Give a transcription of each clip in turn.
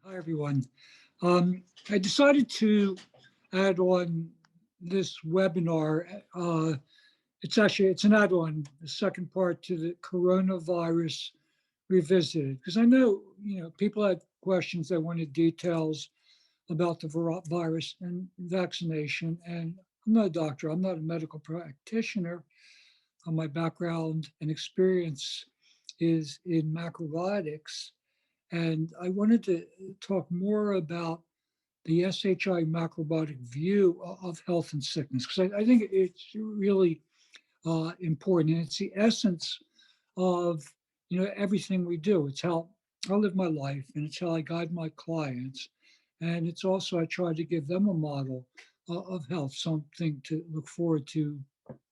Hi, everyone. I decided to add on this webinar. It's an add-on, the second part to the coronavirus revisited, because I know people had questions. They wanted details about the virus and vaccination. And I'm not a doctor. I'm not a medical practitioner. My background and experience is in macrobiotics, and I wanted to talk more about the SHI macrobiotic view of health and sickness, because I think it's really important. And it's the essence of everything we do. It's how I live my life, and it's how I guide my clients. And it's also I try to give them a model of health, something to look forward to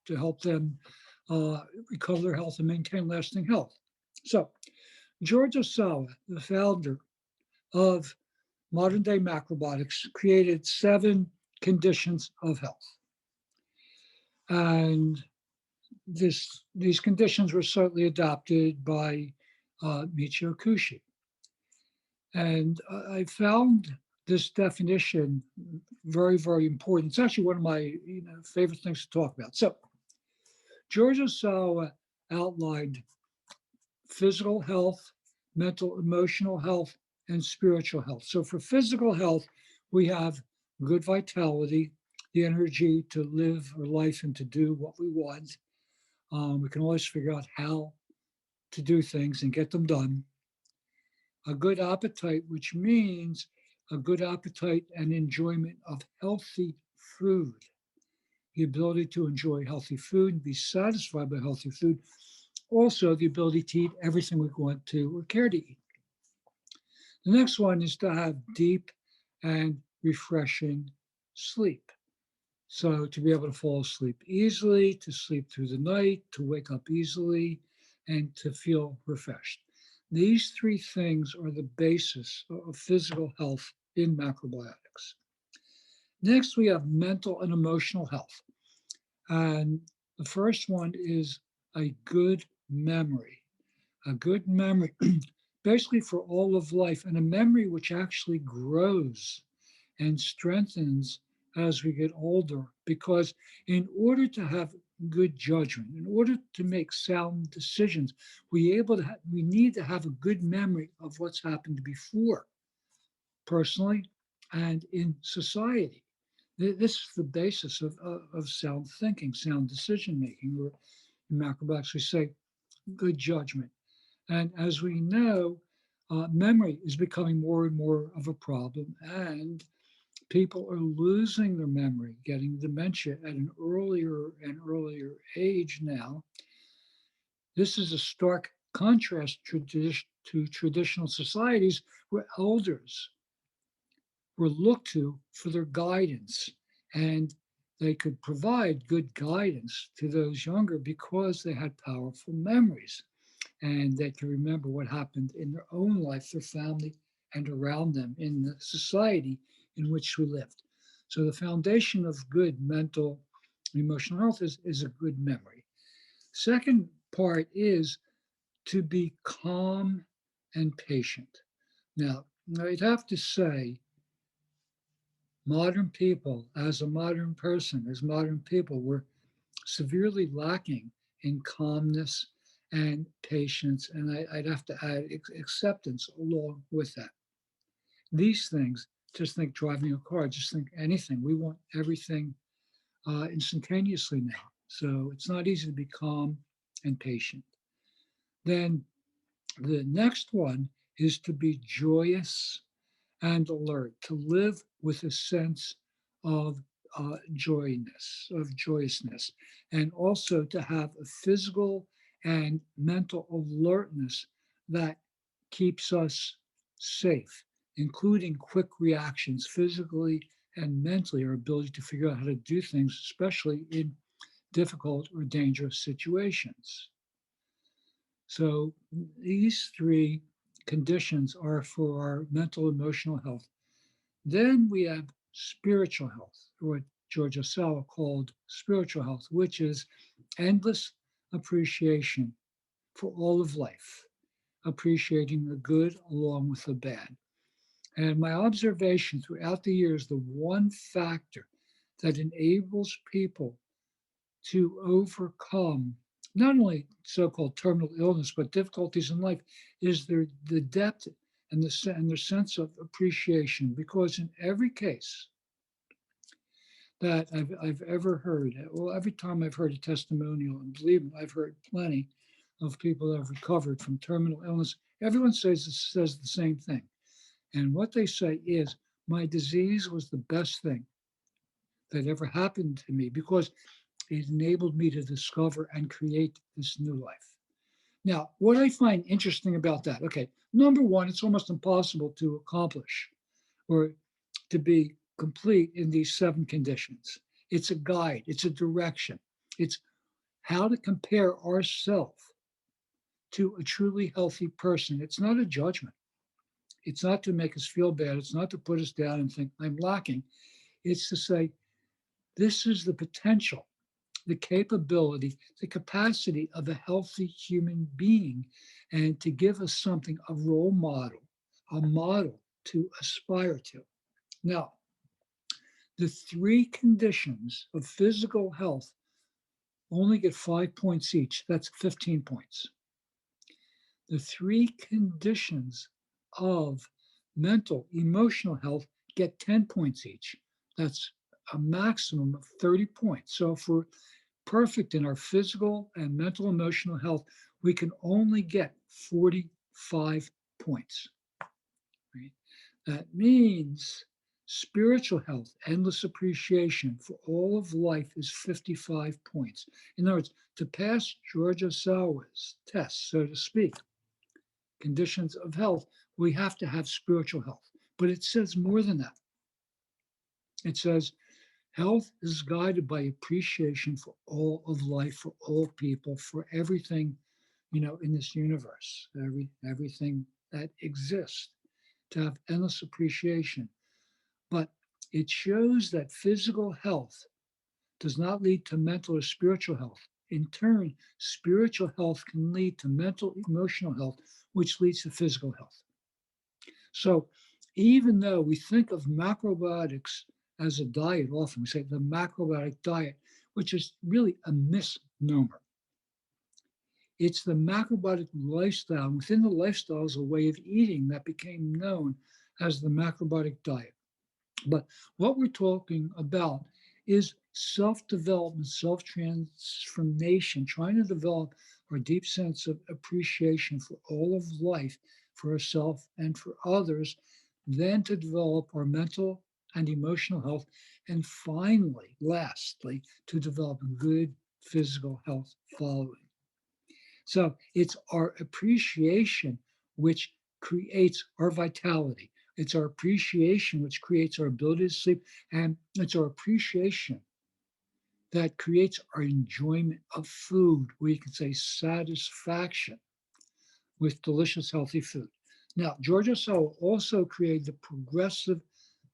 help them recover their health and maintain lasting health. So George Osawa, the founder of modern day macrobiotics, created 7 conditions of health. And these conditions were certainly adopted by Michio Kushi. And I found this definition very, very important. It's actually one of my favorite things to talk about. So George Osawa outlined physical health, mental, emotional health, and spiritual health. So for physical health, we have good vitality, the energy to live our life and to do what we want. We can always figure out how to do things and get them done. A good appetite, which means a good appetite and enjoyment of healthy food. The ability to enjoy healthy food and be satisfied by healthy food. Also, the ability to eat everything we want to or care to eat. The next one is to have deep and refreshing sleep. So to be able to fall asleep easily, to sleep through the night, to wake up easily, and to feel refreshed. These 3 things are the basis of physical health in macrobiotics. Next, we have mental and emotional health. And the first one is a good memory. A good memory, basically for all of life, and a memory which actually grows and strengthens as we get older. Because in order to have good judgment, in order to make sound decisions, we need to have a good memory of what's happened before, personally and in society. This is the basis of sound thinking, sound decision making, or in macrobiotics we say good judgment. And as we know, memory is becoming more and more of a problem, and people are losing their memory, getting dementia at an earlier and earlier age now. This is a stark contrast to traditional societies where elders were looked to for their guidance, and they could provide good guidance to those younger because they had powerful memories and they can remember what happened in their own life, their family, and around them in the society in which we lived. So the foundation of good mental and emotional health is a good memory. Second part is to be calm and patient. Now, I'd have to say, modern people, as a modern person, as modern people, were severely lacking in calmness and patience, and I'd have to add acceptance along with that. These things, just think driving a car, just think anything. We want everything instantaneously now. So it's not easy to be calm and patient. Then the next one is to be joyous and alert, to live with a sense of joyousness, and also to have a physical and mental alertness that keeps us safe, including quick reactions physically and mentally, our ability to figure out how to do things, especially in difficult or dangerous situations. So these 3 conditions are for our mental emotional health. Then we have spiritual health, or what George Osawa called spiritual health, which is endless appreciation for all of life, appreciating the good along with the bad. And my observation throughout the years, the one factor that enables people to overcome not only so-called terminal illness, but difficulties in life is the depth and and their sense of appreciation. Because in every case that I've ever heard, well, every time I've heard a testimonial, and believe me, I've heard plenty of people that have recovered from terminal illness, everyone says the same thing. And what they say is, my disease was the best thing that ever happened to me because it enabled me to discover and create this new life. Now, what I find interesting about that, okay, number one, it's almost impossible to accomplish or to be complete in these seven conditions. It's a guide, it's a direction, it's how to compare ourselves to a truly healthy person. It's not a judgment. It's not to make us feel bad. It's not to put us down and think I'm lacking. It's to say, this is the potential, the capability, the capacity of a healthy human being, and to give us something, a model to aspire to. Now, the three conditions of physical health only get 5 points each. That's 15 points. The three conditions of mental, emotional health get 10 points each. That's a maximum of 30 points. So if we're perfect in our physical and mental, emotional health, we can only get 45 points. Right? That means spiritual health, endless appreciation for all of life is 55 points. In other words, to pass George Osawa's test, so to speak, conditions of health, we have to have spiritual health. But it says more than that. It says health is guided by appreciation for all of life, for all people, for everything, in this universe, everything that exists, to have endless appreciation. But it shows that physical health does not lead to mental or spiritual health. In turn, spiritual health can lead to mental, emotional health, which leads to physical health. So even though we think of macrobiotics as a diet, often we say the macrobiotic diet, which is really a misnomer. It's the macrobiotic lifestyle. Within the lifestyle is a way of eating that became known as the macrobiotic diet. But what we're talking about is self-development, self-transformation, trying to develop our deep sense of appreciation for all of life, for ourselves and for others, then to develop our mental and emotional health, and finally, lastly, to develop good physical health following. So it's our appreciation which creates our vitality. It's our appreciation which creates our ability to sleep. And it's our appreciation that creates our enjoyment of food, where you can say satisfaction with delicious, healthy food. Now, George Osawa also created the progressive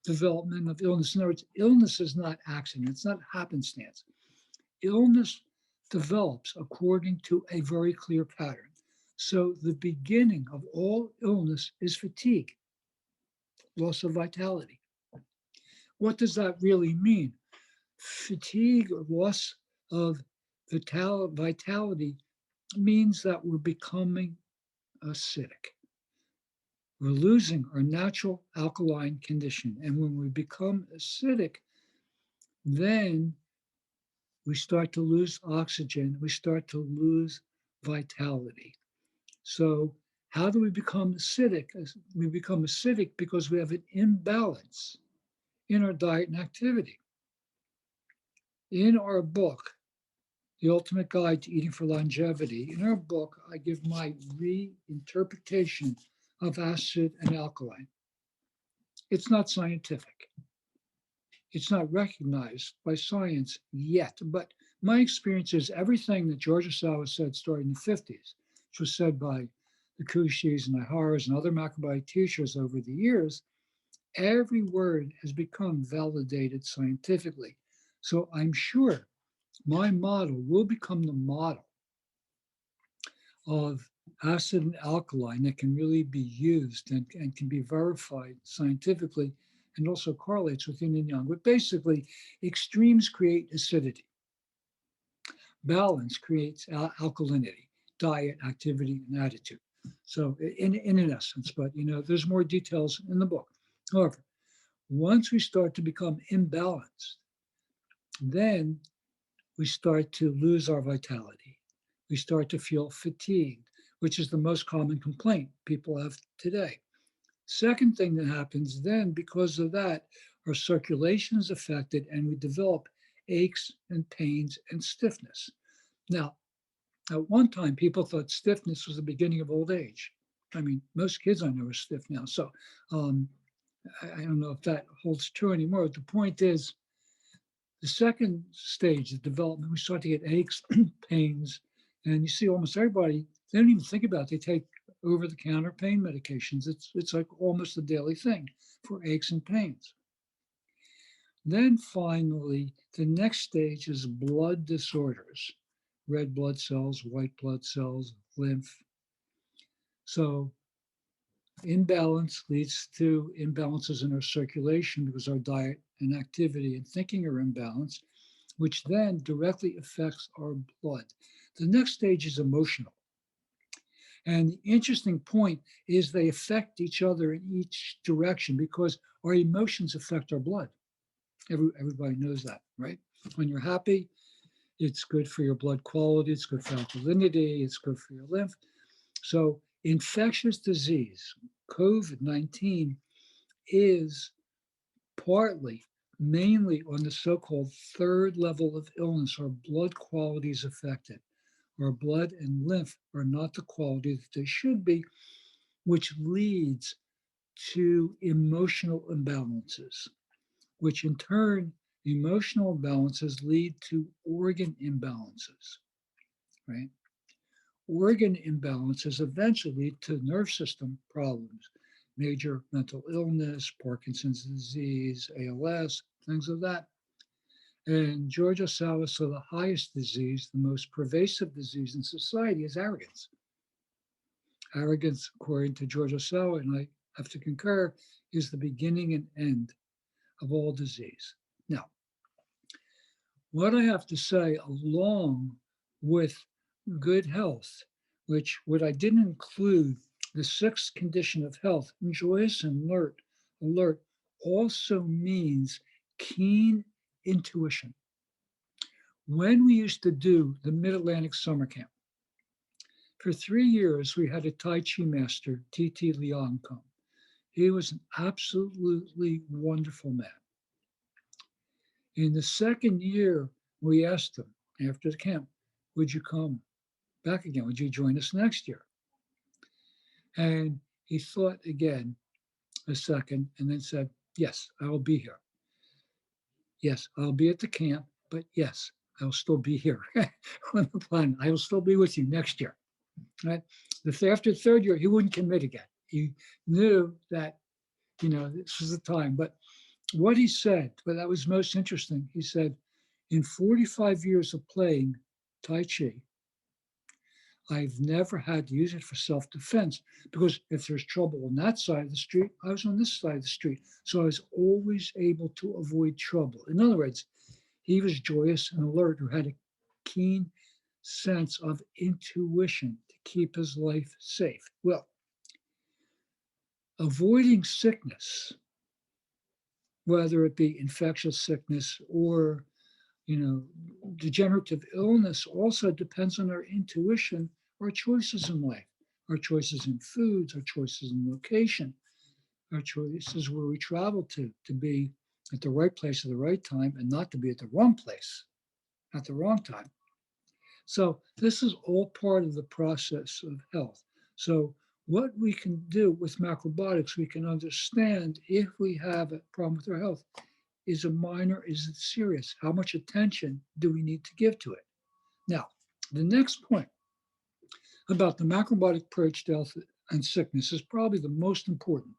development of illness. In other words, illness is not accident, it's not happenstance. Illness develops according to a very clear pattern. So the beginning of all illness is fatigue, loss of vitality. What does that really mean? Fatigue or loss of vitality means that we're becoming acidic. We're losing our natural alkaline condition. And when we become acidic, then we start to lose oxygen, we start to lose vitality. So, how do we become acidic? We become acidic because we have an imbalance in our diet and activity. In our book, The Ultimate Guide to Eating for Longevity, in our book, I give my reinterpretation of acid and alkaline. It's not scientific. It's not recognized by science yet, but my experience is everything that George Osawa said starting in the 50s, which was said by the Kushis and Iharas and other macrobiotic teachers over the years, every word has become validated scientifically. So I'm sure my model will become the model of acid and alkaline that can really be used and can be verified scientifically and also correlates with yin and yang. But basically, extremes create acidity. Balance creates alkalinity, diet, activity, and attitude. So in an essence, but there's more details in the book. However, once we start to become imbalanced, then we start to lose our vitality. We start to feel fatigued, which is the most common complaint people have today. Second thing that happens then, because of that, our circulation is affected and we develop aches and pains and stiffness. Now, at one time, people thought stiffness was the beginning of old age. I mean, most kids I know are stiff now. So um, I don't know if that holds true anymore. But the point is, the second stage of development, we start to get aches, pains, and you see almost everybody, they don't even think about it. They take over-the-counter pain medications. It's like almost a daily thing for aches and pains. Then finally, the next stage is blood disorders, red blood cells, white blood cells, lymph. So imbalance leads to imbalances in our circulation because our diet and activity and thinking are imbalanced, which then directly affects our blood. The next stage is emotional. And the interesting point is they affect each other in each direction because our emotions affect our blood. Everybody knows that, right? When you're happy, it's good for your blood quality, it's good for alkalinity, it's good for your lymph. So infectious disease, COVID-19, is partly, mainly on the so-called third level of illness. Our blood quality is affected. Our blood and lymph are not the quality that they should be, which leads to emotional imbalances, which in turn, emotional imbalances lead to organ imbalances, right? Organ imbalances eventually lead to nerve system problems, major mental illness, Parkinson's disease, ALS, things of that. And George Osawa saw the highest disease, the most pervasive disease in society is arrogance. Arrogance, according to George Osawa, and I have to concur, is the beginning and end of all disease. Now, what I have to say, along with good health, which what I didn't include, the sixth condition of health, joyous and alert also means keen intuition. When we used to do the Mid-Atlantic Summer Camp, for 3 years, we had a Tai Chi master, T.T. Liang, come. He was an absolutely wonderful man. In the second year, we asked him after the camp, would you come back again? Would you join us next year? And he thought again a second and then said, yes, I will be here. Yes, I'll be at the camp, but yes, I'll still be here on the planet. I will still be with you next year. Right? After the third year, he wouldn't commit again. He knew that, this was the time. But what he said, but that was most interesting, he said, in 45 years of playing Tai Chi, I've never had to use it for self-defense because if there's trouble on that side of the street, I was on this side of the street. So I was always able to avoid trouble. In other words, he was joyous and alert, who had a keen sense of intuition to keep his life safe. Well, avoiding sickness, whether it be infectious sickness or degenerative illness, also depends on our intuition, our choices in life, our choices in foods, our choices in location, our choices where we travel to be at the right place at the right time and not to be at the wrong place at the wrong time. So this is all part of the process of health. So what we can do with macrobiotics, we can understand if we have a problem with our health. Is it minor? Is it serious? How much attention do we need to give to it? Now, the next point about the macrobiotic approach to health and sickness is probably the most important.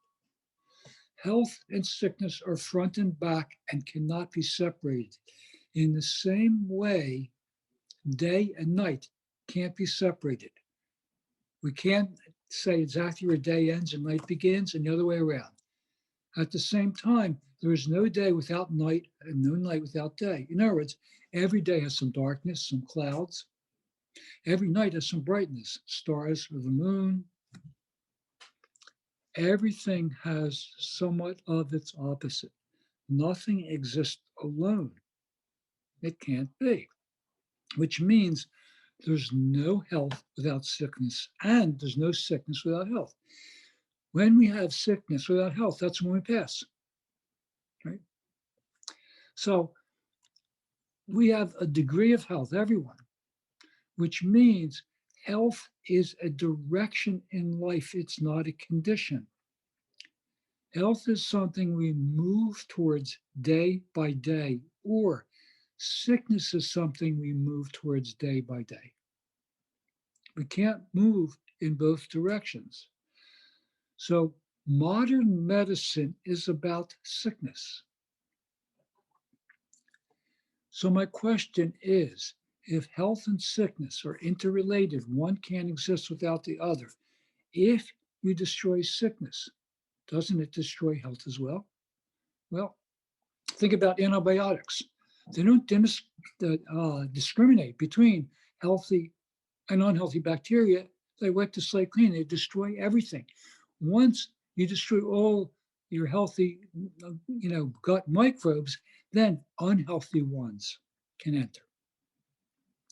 Health and sickness are front and back and cannot be separated. In the same way, day and night can't be separated. We can't say exactly where day ends and night begins and the other way around. At the same time, there is no day without night and no night without day. In other words, every day has some darkness, some clouds. Every night has some brightness, stars or the moon. Everything has somewhat of its opposite. Nothing exists alone. It can't be, which means there's no health without sickness, and there's no sickness without health. When we have sickness without health, that's when we pass, right? So we have a degree of health, everyone, which means health is a direction in life. It's not a condition. Health is something we move towards day by day, or sickness is something we move towards day by day. We can't move in both directions. So modern medicine is about sickness. So my question is, if health and sickness are interrelated, one can't exist without the other. If you destroy sickness, doesn't it destroy health as well? Well, think about antibiotics. They don't discriminate between healthy and unhealthy bacteria. They wipe the slate clean. They destroy everything. Once you destroy all your healthy, gut microbes, then unhealthy ones can enter.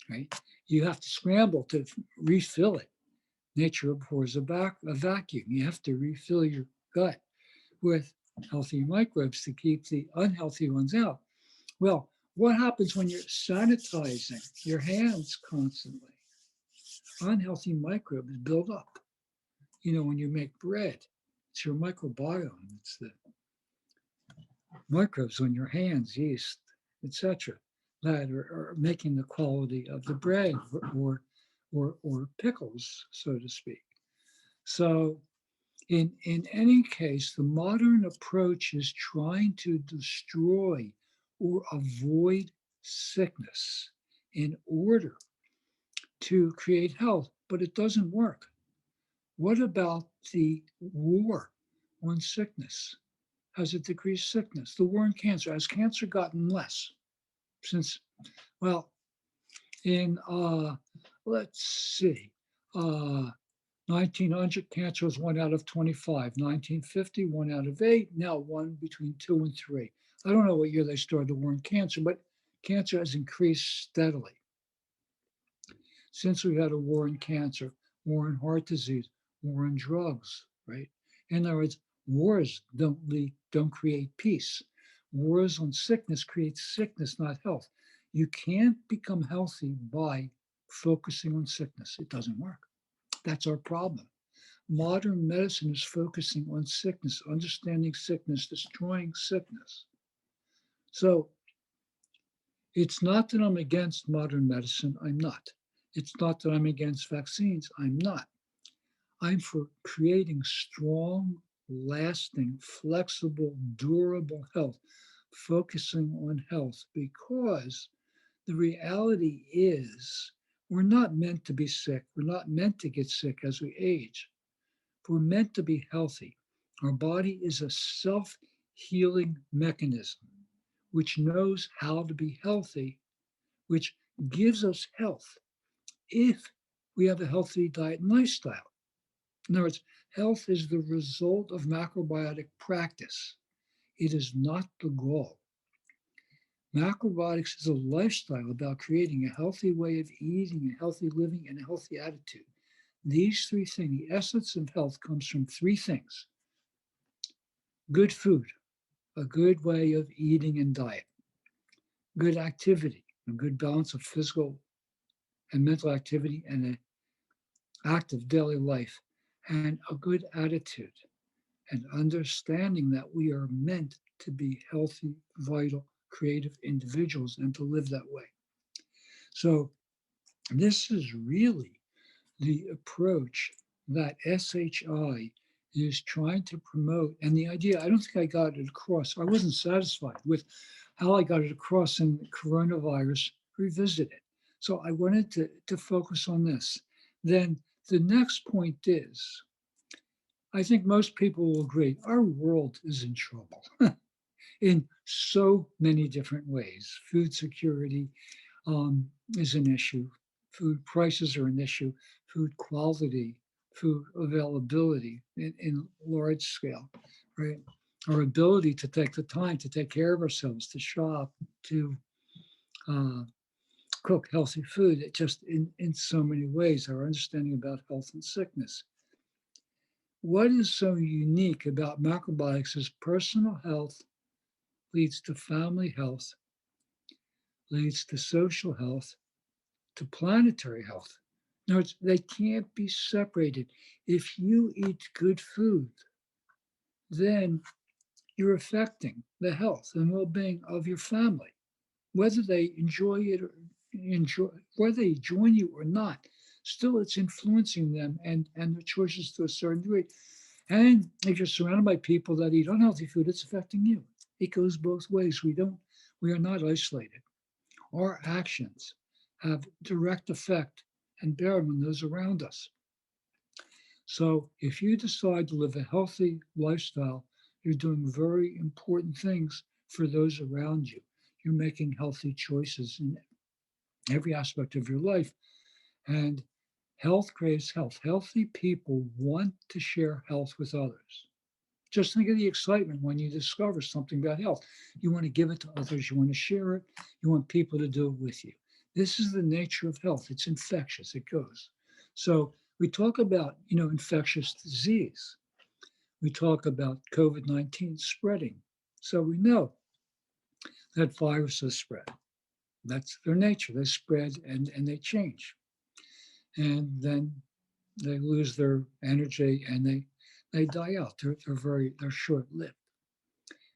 Right? You have to scramble to refill it. Nature abhors a vacuum. You have to refill your gut with healthy microbes to keep the unhealthy ones out. Well, what happens when you're sanitizing your hands constantly? Unhealthy microbes build up. When you make bread, it's your microbiome. It's the microbes on your hands, yeast, etc., that are making the quality of the bread or pickles, so to speak. So in any case, the modern approach is trying to destroy or avoid sickness in order to create health, but it doesn't work. What about the war on sickness? Has it decreased sickness? The war on cancer, has cancer gotten less since, well, in, let's see, 1900, cancer was 1 out of 25. 1950, 1 out of 8. Now 1 between 2 and 3. I don't know what year they started the war on cancer, but cancer has increased steadily since we had a war on cancer, war on heart disease, war on drugs, right? In other words, wars don't create peace. Wars on sickness create sickness, not health. You can't become healthy by focusing on sickness. It doesn't work. That's our problem. Modern medicine is focusing on sickness, understanding sickness, destroying sickness. So it's not that I'm against modern medicine. I'm not. It's not that I'm against vaccines. I'm not. I'm for creating strong, lasting, flexible, durable health, focusing on health, because the reality is we're not meant to be sick. We're not meant to get sick as we age. We're meant to be healthy. Our body is a self-healing mechanism which knows how to be healthy, which gives us health if we have a healthy diet and lifestyle. In other words, health is the result of macrobiotic practice. It is not the goal. Macrobiotics is a lifestyle about creating a healthy way of eating, a healthy living, and a healthy attitude. These three things, the essence of health comes from three things: good food, a good way of eating and diet; good activity, a good balance of physical and mental activity, and an active daily life; and a good attitude, and understanding that we are meant to be healthy, vital, creative individuals and to live that way. So this is really the approach that SHI is trying to promote. And the idea, I don't think I got it across. I wasn't satisfied with how I got it across in Coronavirus Revisited. So I wanted to focus on this. Then The next point is, I think most people will agree, our world is in trouble in so many different ways. Food security is an issue. Food prices are an issue. Food quality, food availability in large scale, right? Our ability to take the time to take care of ourselves, to shop, to uh, cook healthy food, it just in so many ways, our understanding about health and sickness. What is so unique about macrobiotics is personal health leads to family health, leads to social health, to planetary health. No, they can't be separated. If you eat good food, then you're affecting the health and well-being of your family, whether they enjoy it or enjoy whether they join you or not. Still, it's influencing them and their choices to a certain degree. And if you're surrounded by people that eat unhealthy food, it's affecting you. It goes both ways. We are not isolated. Our actions have direct effect and bearing on those around us. So if you decide to live a healthy lifestyle, you're doing very important things for those around you. You're making healthy choices in every aspect of your life. And health creates health. Healthy people want to share health with others. Just think of the excitement when you discover something about health. You want to give it to others, you want to share it, you want people to do it with you. This is the nature of health. It's infectious, it goes. So we talk about, infectious disease. We talk about COVID-19 spreading. So we know that viruses spread. That's their nature. They spread and they change. And then they lose their energy and they die out. They're short-lived.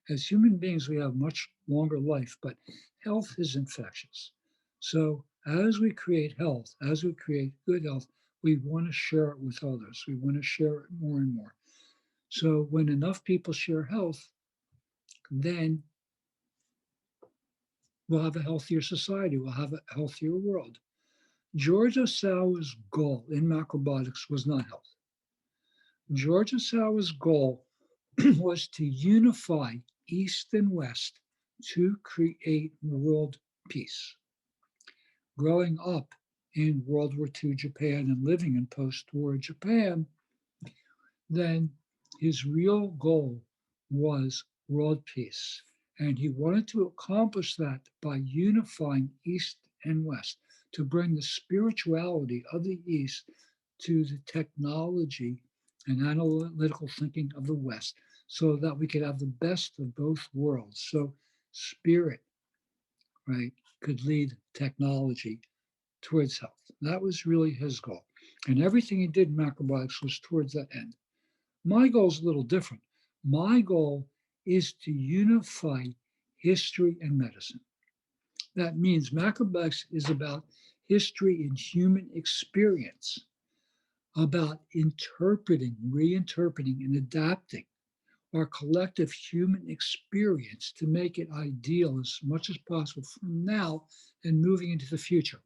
As human beings, we have much longer life, but health is infectious. So as we create health, as we create good health, we want to share it with others. We want to share it more and more. So when enough people share health, then we'll have a healthier society. We'll have a healthier world. George Osawa's goal in macrobiotics was not health. George Osawa's goal was to unify East and West to create world peace. Growing up in World War II Japan and living in post war Japan, then his real goal was world peace. And he wanted to accomplish that by unifying East and West, to bring the spirituality of the East to the technology and analytical thinking of the West, so that we could have the best of both worlds. So spirit, right, could lead technology towards health. That was really his goal. And everything he did in macrobiotics was towards that end. My goal is a little different. My goal is to unify history and medicine. That means macrobiotics is about history and human experience, about interpreting, reinterpreting, and adapting our collective human experience to make it ideal as much as possible from now and moving into the future.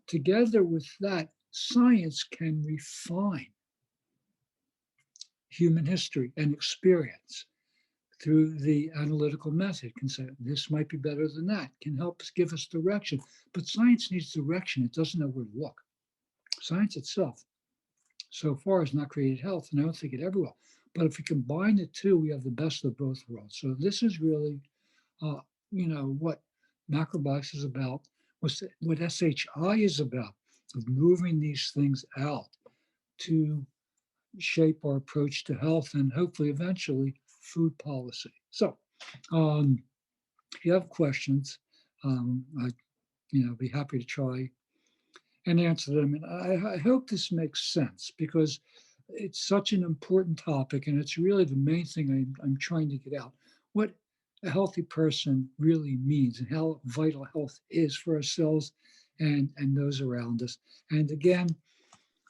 Together with that, science can refine human history and experience through the analytical method. Can say this might be better than that, can help us give us direction. But science needs direction. It doesn't know where to look. Science itself so far has not created health, and I don't think it ever will. But if we combine the two, we have the best of both worlds. So this is really, what macrobiotics is about, what SHI is about, of moving these things out to shape our approach to health and hopefully eventually food policy. So if you have questions, I'd be happy to try and answer them. And I hope this makes sense, because it's such an important topic, and it's really the main thing I'm trying to get out. What a healthy person really means and how vital health is for ourselves and those around us. And again,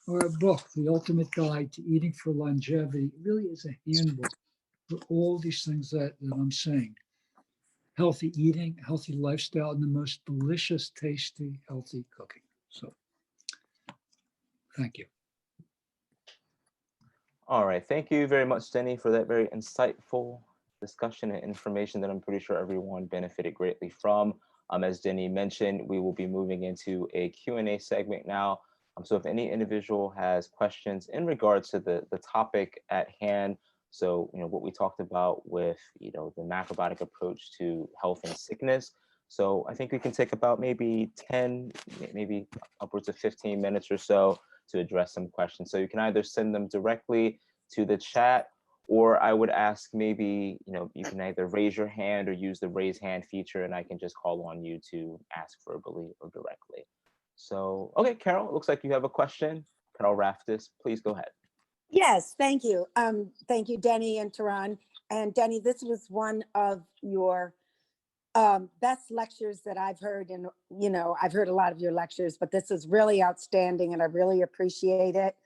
our book, The Ultimate Guide to Eating for Longevity, really is a handbook for all these things that I'm saying. Healthy eating, healthy lifestyle, and the most delicious, tasty, healthy cooking. So thank you. All right. Thank you very much, Denny, for that very insightful discussion and information that I'm pretty sure everyone benefited greatly from. As Denny mentioned, we will be moving into a Q&A segment now. So if any individual has questions in regards to the topic at hand, so what we talked about with the macrobiotic approach to health and sickness. So I think we can take about maybe 10, maybe upwards of 15 minutes or so to address some questions. So you can either send them directly to the chat, or I would ask maybe, you can either raise your hand or use the raise hand feature, and I can just call on you to ask verbally or directly. So, okay, Carol, it looks like you have a question. Carol Raftis, please go ahead. Yes, thank you. Thank you, Denny and Tehran. And Denny, this was one of your best lectures that I've heard. And, I've heard a lot of your lectures, but this is really outstanding and I really appreciate it.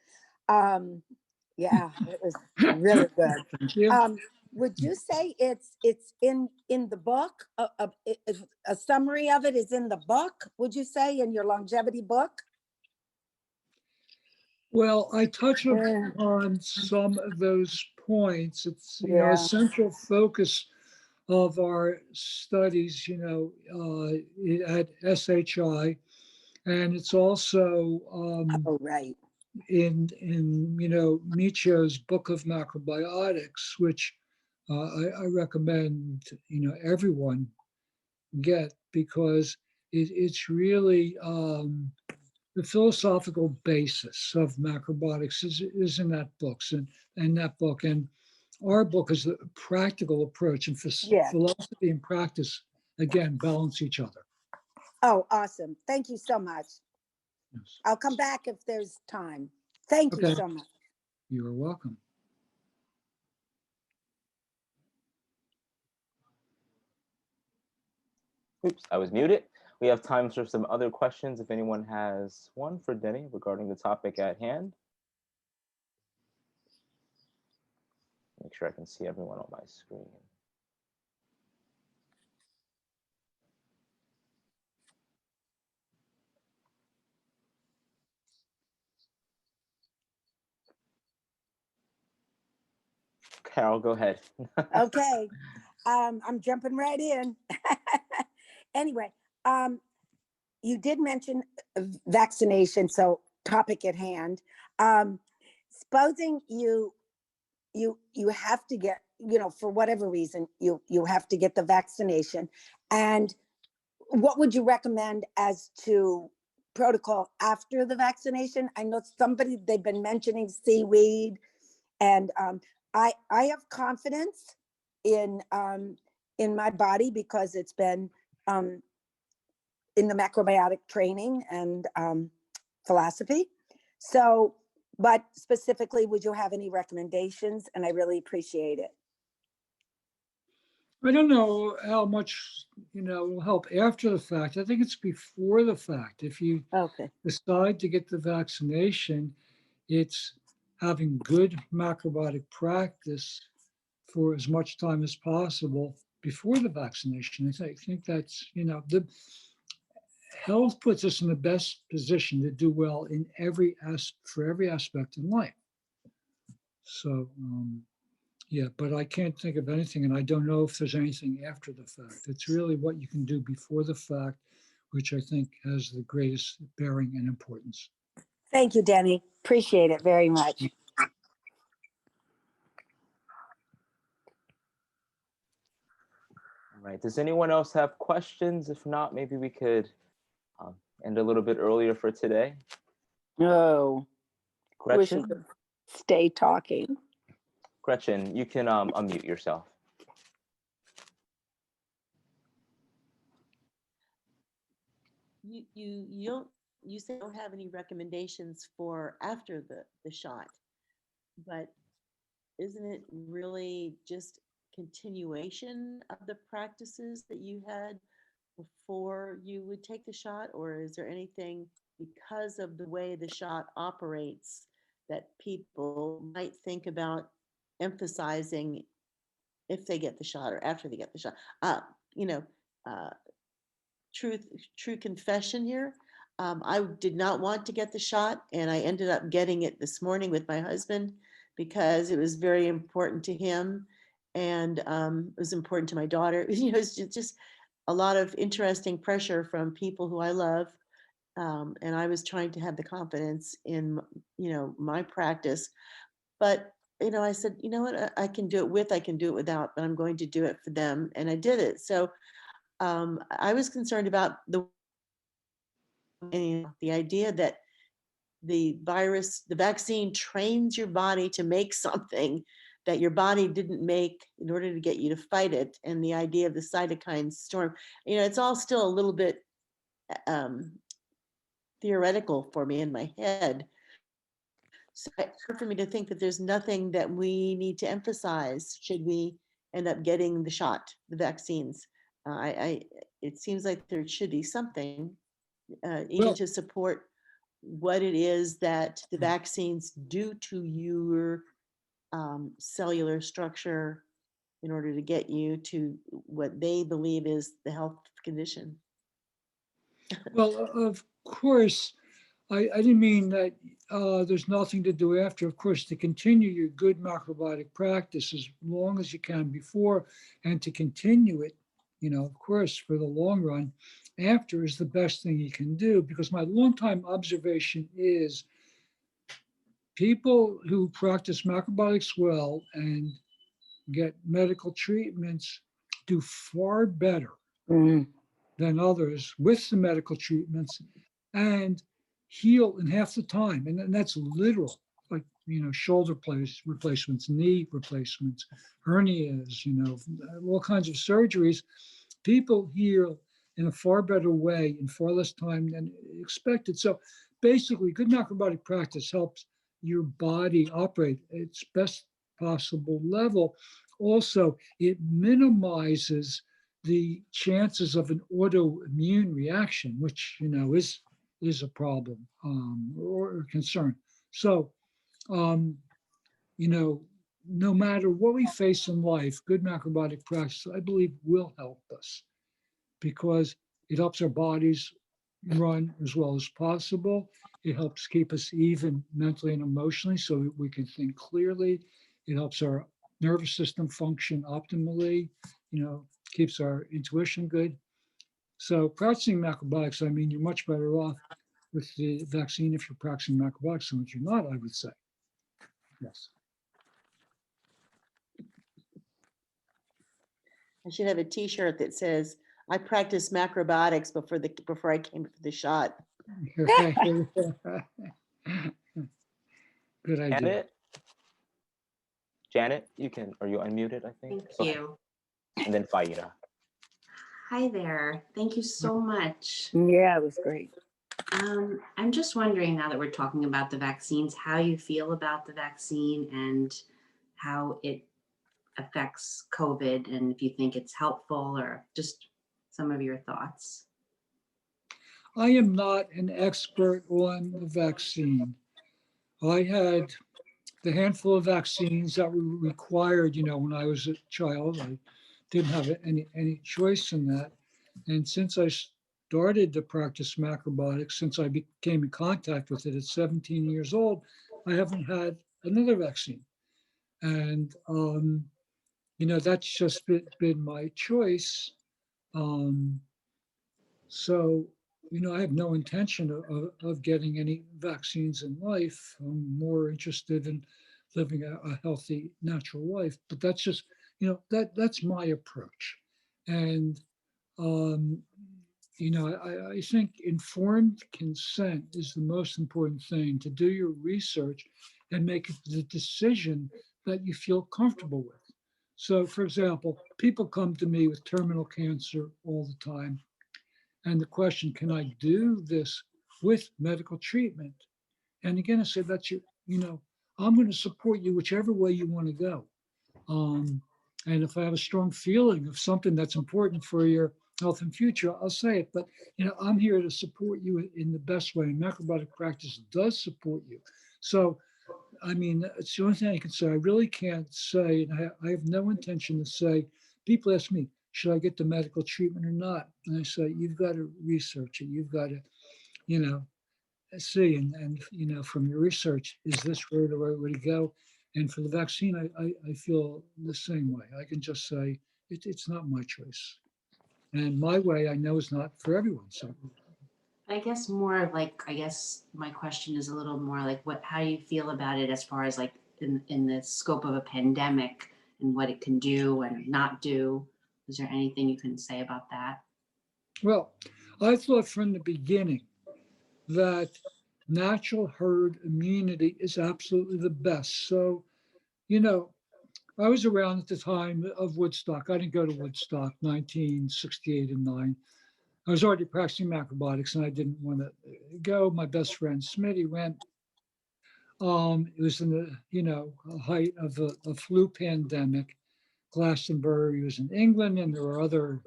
Yeah, it was really good. Thank you. Would you say it's in the book? A summary of it is in the book, would you say, in your longevity book? Well, I touch Yeah. upon some of those points. It's, a Yeah. central focus of our studies, at SHI, and it's also Oh, right. in Michio's Book of Macrobiotics, which I recommend everyone get, because it's really the philosophical basis of macrobiotics is in that book, and our book is the practical approach, and Yeah. philosophy and practice again balance each other. Oh, awesome. Thank you so much. Yes. I'll come back if there's time. Thank you Okay, so much. you are welcome. Oops, I was muted. We have time for some other questions if anyone has one for Denny regarding the topic at hand. Make sure I can see everyone on my screen. Carol, go ahead. Okay. I'm jumping right in. Anyway, you did mention vaccination, so topic at hand. Supposing you have to get, for whatever reason, you have to get the vaccination, and what would you recommend as to protocol after the vaccination? I know they've been mentioning seaweed, and I have confidence in my body because it's been in the macrobiotic training and philosophy. So, but specifically, would you have any recommendations? And I really appreciate it. I don't know how much will help after the fact. I think it's before the fact. If you Okay. decide to get the vaccination, it's having good macrobiotic practice for as much time as possible before the vaccination. I think that's, the health puts us in the best position to do well in for every aspect in life. So, yeah, but I can't think of anything, and I don't know if there's anything after the fact. It's really what you can do before the fact, which I think has the greatest bearing and importance. Thank you, Denny. Appreciate it very much. All right. Does anyone else have questions? If not, maybe we could end a little bit earlier for today. Oh, wish we Gretchen? could stay talking. Gretchen, you can unmute yourself. You say you don't have any recommendations for after the shot, but isn't it really just continuation of the practices that you had before you would take the shot, or is there anything because of the way the shot operates that people might think about emphasizing if they get the shot or after they get the shot? You know, uh, true confession here. I did not want to get the shot, and I ended up getting it this morning with my husband because it was very important to him, and it was important to my daughter. It's just a lot of interesting pressure from people who I love, and I was trying to have the confidence in my practice. But I said, you know what, I can do it with, I can do it without, but I'm going to do it for them, and I did it. So I was concerned about the idea that the vaccine trains your body to make something that your body didn't make in order to get you to fight it. And the idea of the cytokine storm, it's all still a little bit um, theoretical for me in my head. So it's hard for me to think that there's nothing that we need to emphasize should we end up getting the vaccines. It seems like there should be something, even Well, to support what it is that the vaccines do to your cellular structure in order to get you to what they believe is the health condition. well, of course, I didn't mean that there's nothing to do after. Of course, to continue your good macrobiotic practice as long as you can before, and to continue it, of course, for the long run after is the best thing you can do. Because my longtime observation is people who practice macrobiotics well and get medical treatments do far better Mhm. than others with the medical treatments and heal in half the time. And that's literal, like, shoulder replacements, knee replacements, hernias, all kinds of surgeries. People heal in a far better way in far less time than expected. So basically, good macrobiotic practice helps your body operate at its best possible level. Also, it minimizes the chances of an autoimmune reaction, which is a problem or a concern. So, no matter what we face in life, good macrobiotic practice, I believe, will help us because it helps our bodies run as well as possible. It helps keep us even mentally and emotionally so that we can think clearly. It helps our nervous system function optimally, keeps our intuition good. So practicing macrobiotics, I mean, you're much better off with the vaccine if you're practicing macrobiotics than if you're not, I would say. Yes. I should have a T-shirt that says, "I practice macrobiotics before I came for the shot." Good idea. Janet, Janet, are you unmuted, I think? Thank Go ahead. you. And then Faida. Hi there. Thank you so much. Yeah, it was great. I'm just wondering, now that we're talking about the vaccines, how you feel about the vaccine and how it affects COVID, and if you think it's helpful, or just some of your thoughts. I am not an expert on the vaccine. I had the handful of vaccines that were required, when I was a child. I didn't have any choice in that. And since I started to practice macrobiotics, since I came in contact with it at 17 years old, I haven't had another vaccine. And, that's just been my choice. So, I have no intention of getting any vaccines in life. I'm more interested in living a healthy, natural life. But that's just, that's my approach. And, I think informed consent is the most important thing, to do your research and make the decision that you feel comfortable with. So, for example, people come to me with terminal cancer all the time. And the question, can I do this with medical treatment? And again, I said, I'm going to support you whichever way you want to go. And if I have a strong feeling of something that's important for your health and future, I'll say it. But, I'm here to support you in the best way. And macrobiotic practice does support you. So, I mean, it's the only thing I can say. I really can't say, and I have no intention to say. People ask me, should I get the medical treatment or not? And I say, you've got to research it. You've got to, see, and from your research, is this really the right way to go? And for the vaccine, I feel the same way. I can just say it's not my choice. And my way, I know, is not for everyone. So I guess more like, I guess my question is a little more like how do you feel about it as far as like in the scope of a pandemic and what it can do and not do? Is there anything you can say about that? well, I thought from the beginning that natural herd immunity is absolutely the best. So, you know, I was around at the time of Woodstock. I didn't go to Woodstock, 1968 and 9. I was already practicing macrobiotics and I didn't want to go. My best friend Smitty went. It was in the, height of a flu pandemic. Glastonbury was in England and there were other,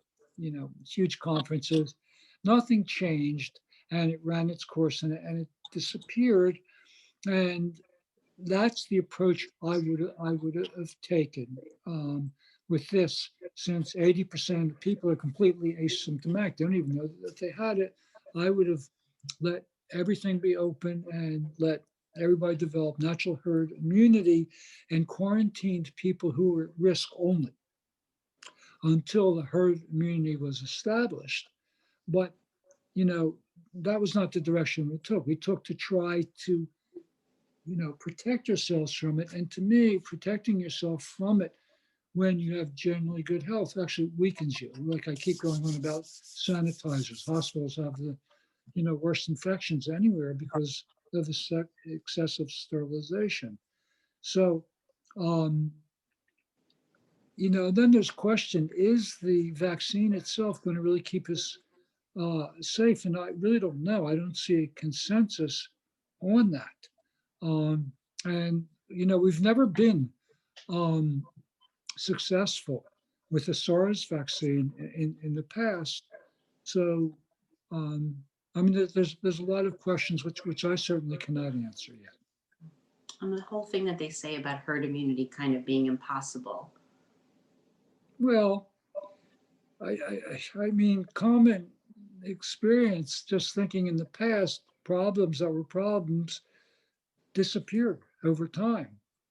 huge conferences. Nothing changed and it ran its course and it disappeared. And that's the approach I would have taken with this, since 80% of people are completely asymptomatic. They don't even know that they had it. I would have let everything be open and let everybody develop natural herd immunity and quarantined people who were at risk only until the herd immunity was established. But, that was not the direction we took. We took to try to protect yourselves from it. And to me, protecting yourself from it when you have generally good health actually weakens you. Like I keep going on about sanitizers. Hospitals have the, worst infections anywhere because of the excessive sterilization. So, then there's question, is the vaccine itself going to really keep us safe? And I really don't know. I don't see a consensus on that. And we've never been successful with the SARS vaccine in the past. So, I mean, there's a lot of questions which I certainly cannot answer yet. And the whole thing that they say about herd immunity kind of being impossible. Well, I mean, common experience, just thinking in the past, problems that were problems disappeared over time.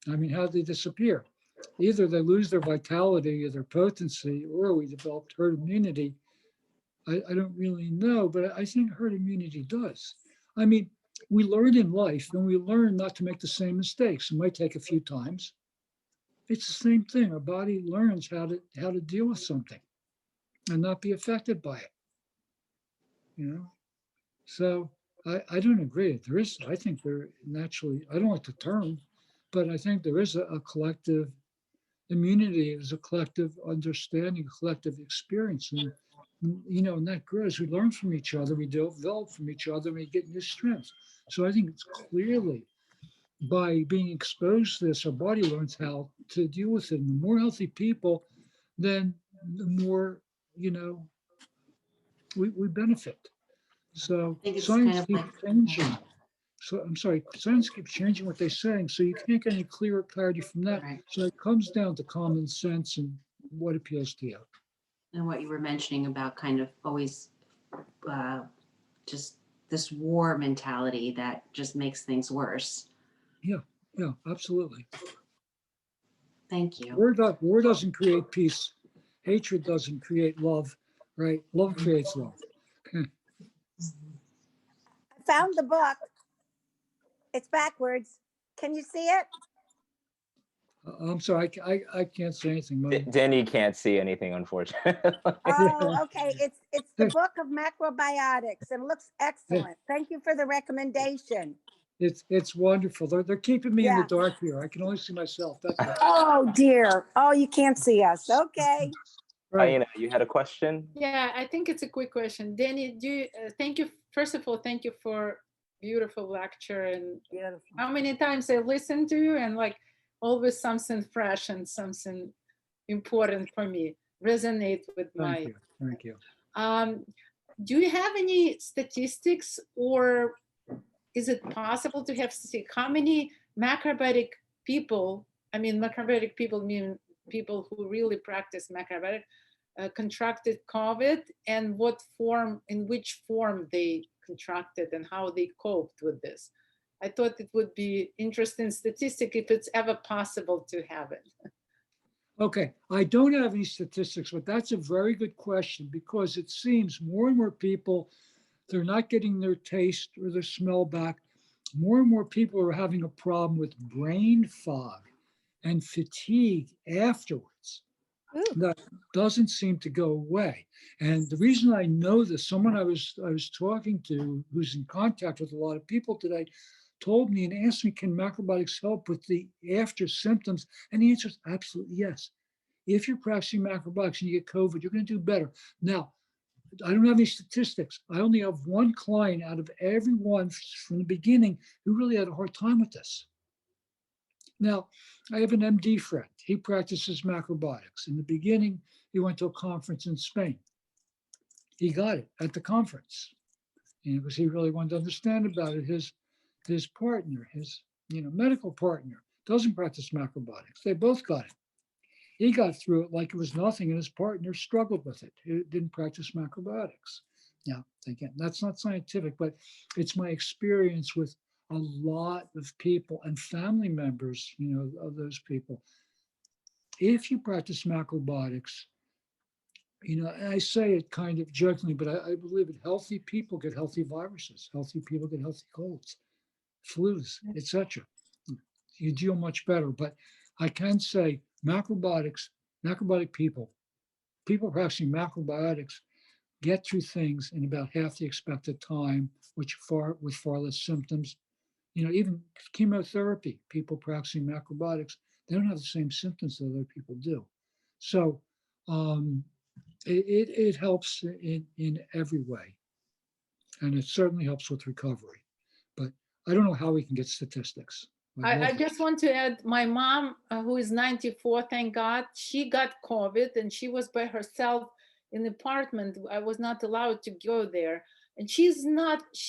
I mean, how did they disappear? Either they lose their vitality or their potency, or we developed herd immunity. I don't really know, but I think herd immunity does. I mean, we learn in life and we learn not to make the same mistakes. It might take a few times. It's the same thing. Our body learns how to deal with something and not be affected by it. So I don't agree. I think there naturally, I don't like the term, but I think there is a collective immunity, is a collective understanding, a collective experience. And that grows. We learn from each other, we develop from each other, and we get new strengths. So I think it's clearly by being exposed to this, our body learns how to deal with it. And the more healthy people, then the more, we benefit. So I think it's science kind of keeps like, changing. So I'm sorry, science keeps changing what they're saying. So you can't get any clearer clarity from that. right. So it comes down to common sense and what appeals to you. And what you were mentioning about kind of always just this war mentality that just makes things worse. Yeah, absolutely. Thank you. War doesn't create peace. Hatred doesn't create love, right? Love creates love. I found the book. It's backwards. Can you see it? I'm sorry, I can't say anything. Denny can't see anything, unfortunately. Oh, okay. It's the book of macrobiotics and looks excellent. Thank you for the recommendation. It's wonderful. They're keeping me in the Yeah. dark here. I can only see myself. That's all. Oh dear. Oh, you can't see us. Okay. Right. Aina, you had a question? Yeah, I think it's a quick question. Danny, thank you. First of all, thank you for beautiful lecture. And Beautiful. how many times I listened to you, and like always something fresh and something important for me resonate with my. Thank you. Do you have any statistics, or is it possible to have how many macrobiotic people? I mean, macrobiotic people mean people who really practice macrobiotic. Contracted COVID, and in which form they contracted and how they coped with this. I thought it would be interesting statistic if it's ever possible to have it. Okay, I don't have any statistics, but that's a very good question because it seems more and more people, they're not getting their taste or their smell back. More and more people are having a problem with brain fog and fatigue afterwards. Ooh. That doesn't seem to go away. And the reason I know this, someone I was talking to who's in contact with a lot of people today told me and asked me, can macrobiotics help with the after symptoms? And the answer is absolutely yes. If you're practicing macrobiotics and you get COVID, you're going to do better. Now, I don't have any statistics. I only have one client out of everyone from the beginning who really had a hard time with this. Now, I have an MD friend. He practices macrobiotics. In the beginning, he went to a conference in Spain. He got it at the conference, because he really wanted to understand about it. His partner, his medical partner, doesn't practice macrobiotics. They both got it. He got through it like it was nothing, and his partner struggled with it. He didn't practice macrobiotics. Now, again, that's not scientific, but it's my experience with a lot of people and family members, of those people. If you practice macrobiotics, and I say it kind of jokingly, but I believe it. Healthy people get healthy viruses. Healthy people get healthy colds, flus, etc. You deal much better. But I can say macrobiotic people practicing macrobiotics get through things in about half the expected time, with far less symptoms. Even chemotherapy, people practicing macrobiotics, they don't have the same symptoms that other people do. So it helps in every way. And it certainly helps with recovery. But I don't know how we can get statistics. I just want to add, my mom, who is 94, thank God, she got COVID and she was by herself in the apartment. I was not allowed to go there. And she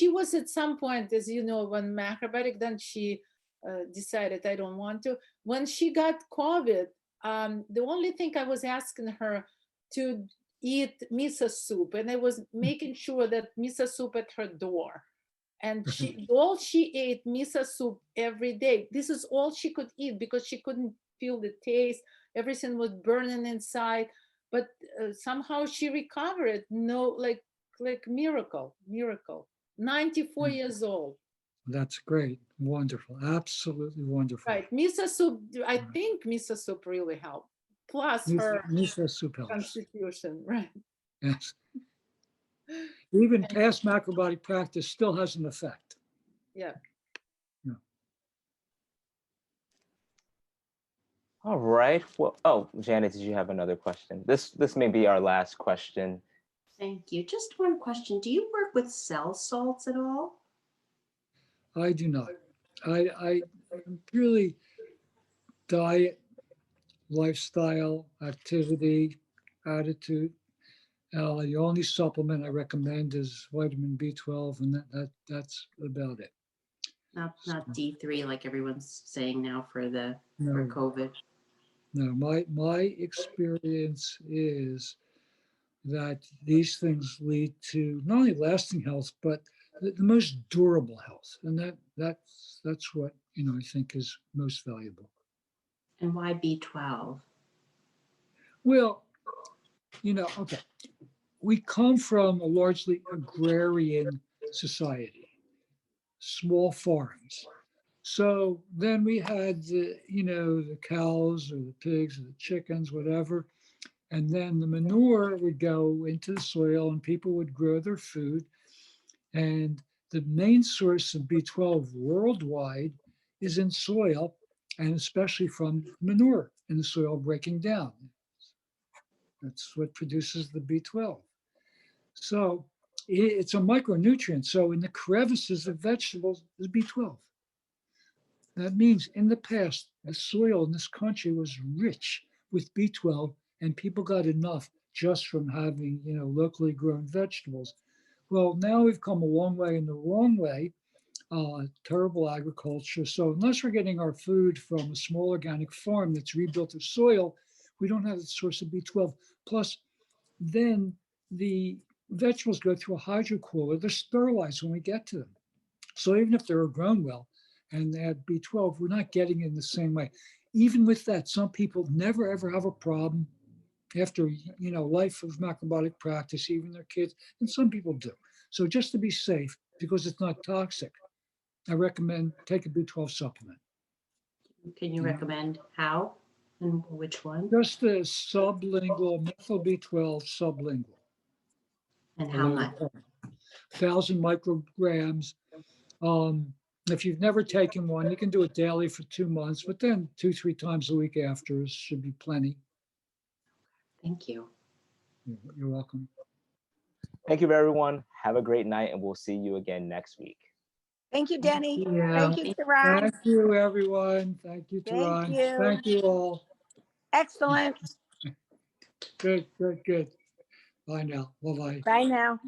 was at some point, as you know, when macrobiotic, then she decided I don't want to. When she got COVID, the only thing I was asking her to eat miso soup, and I was making sure that miso soup at her door. And all she ate miso soup every day. This is all she could eat because she couldn't feel the taste. Everything was burning inside, but somehow she recovered. No, like miracle. 94 years old. That's great. Wonderful. Absolutely wonderful. Right. Miso soup, I think miso soup really helped. Plus her miso soup helps. constitution, right? Yes. Even past macrobiotic practice still has an effect. Yeah. All right. Well, oh, Janet, did you have another question? This may be our last question. Thank you. Just one question. Do you work with cell salts at all? I do not. I purely diet, lifestyle, activity, attitude. The only supplement I recommend is vitamin B12, and that's about it. Not D3 like everyone's saying now for No. COVID. No, my experience is that these things lead to not only lasting health, but the most durable health, and that's what I think is most valuable. And why B12? Well, okay, we come from a largely agrarian society, small farms. So then we had the cows or the pigs or the chickens, whatever. And then the manure would go into the soil and people would grow their food. And the main source of B12 worldwide is in soil, and especially from manure in the soil breaking down. That's what produces the B12. So it's a micronutrient. So in the crevices of vegetables is B12. That means in the past, the soil in this country was rich with B12, and people got enough just from having, locally grown vegetables. Well, now we've come a long way in the wrong way, terrible agriculture. So unless we're getting our food from a small organic farm that's rebuilt the soil, we don't have the source of B12. Plus, then the vegetables go through a hydrocooler. They're sterilized when we get to them. So even if they're grown well, and add B12, we're not getting it in the same way. Even with that, some people never ever have a problem after, life of macrobiotic practice, even their kids, and some people do. So just to be safe, because it's not toxic, I recommend take a B12 supplement. Can you recommend how and which one Just a sublingual, methyl B12 sublingual. and how much? 1,000 micrograms. If you've never taken one, you can do it daily for 2 months, but then 2-3 times a week after should be plenty. Thank you. You're welcome. Thank you, everyone. Have a great night, and we'll see you again next week. Thank you, Denny. Yeah. Thank you, Taran. Thank you, everyone. Thank you, Thank Taran. you. Thank you all. Excellent. Good, good, good. Bye now. Bye-bye. Bye now.